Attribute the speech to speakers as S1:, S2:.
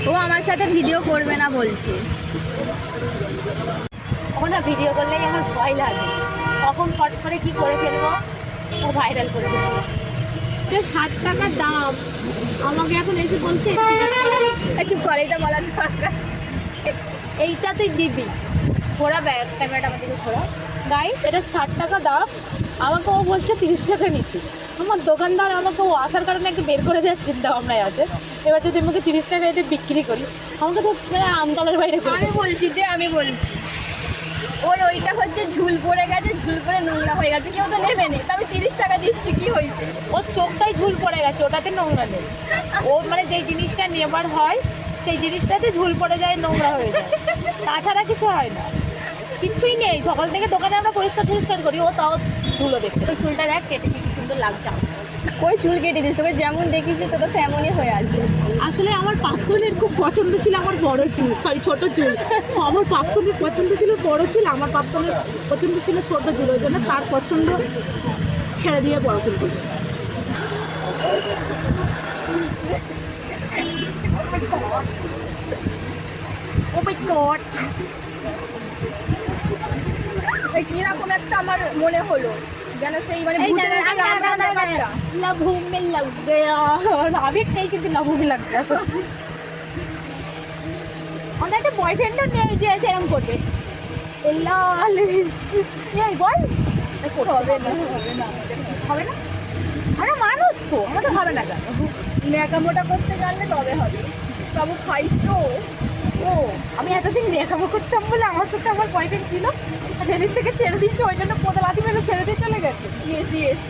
S1: ও আমার সাথে ভিডিও করবে না বলছে।
S2: ও না ভিডিও করলেই আমার ভয় লাগে, কখন ফট করে কি করে ফেলবো, ও ভাইরাল করে ফেলবো। 60 টাকার দাম, আমাকে এখন এসে বলছে
S1: চুপ করে, এটা বলার দরকার।
S2: এইটা তুই দিবি। ঘোরা ব্যাগ ক্যামেরাটা আমার দিকে ঘোরা। গাইস এটা 60 টাকা দাম, আমাকে ও বলছে 30 টাকা নিতে। আমার দোকানদার আমাকে ও আসার কারণে একটু বের করে দেওয়ার চিন্তা ভাবনায় আছে। এবার যদি আমাকে 30 টাকা এটা বিক্রি করি, আমাকে তো মানে আমতলার বাইরে করে
S1: আমি বলছি যে আমি বলছি ওর ওইটা হচ্ছে ঝুল পড়ে গেছে, ঝুল পড়ে নোংরা হয়ে গেছে, কেউ তো নেবে না, তো আমি 30 টাকা দিচ্ছি, কি হয়েছে?
S2: ওর চোখটাই ঝুল পড়ে গেছে, ওটাতে নোংরা নেই। ও মানে যেই জিনিসটা নেবার হয় সেই জিনিসটাতে ঝুল পড়ে যায়, নোংরা হয়ে যায়, তাছাড়া কিছু হয় না, কিচ্ছুই নেই। সকাল থেকে দোকানে আমরা পরিষ্কার করি, ও তাও ধুলো দেখতে। ওই চুলটা দেখ কেটেছি, কি সুন্দর লাগছে।
S1: ওই চুল কেটে দিস, তোকে যেমন দেখেছি তো তেমনই হয়ে আছে।
S2: আসলে আমার পাপ্পনের খুব পছন্দ ছিল আমার বড় চুল, সরি ছোট চুল। আমার পাপ্পনের পছন্দ ছিল বড় চুল, আমার পাপ্পনের পছন্দ ছিল ছোট চুল, ওই জন্য তার পছন্দ ছেড়ে দিয়ে বড় চুল করবে। ও মাই গড,
S1: কিরকম একটা আমার মনে হলো যেন সেই মানে ভূতের একটা রাম রাম ব্যাপারটা।
S2: লাভু মে লাগ গয়া, আবেগ নেই কিন্তু লাভু মে লাগ গয়া হচ্ছে। ওনার একটা বয়ফ্রেন্ডও নেই যে সেরকম করবে। লাল এই বল
S1: হবে না, হবে না,
S2: হবে না, আমরা মানুষ তো, আমাদের হবে না কেন?
S1: ন্যাকামোটা করতে জানলে তবে হবে। বাবু খাইছো?
S2: ও আমি এতদিন দেখাবো করতাম বলে আমার সাথে আমার বয়ফ্রেন্ড ছিল, যেদিন থেকে ছেড়ে দিচ্ছে ওই জন্য পোদা লাথি মেরে ছেড়ে দিয়ে চলে গেছে।
S1: Yes yes.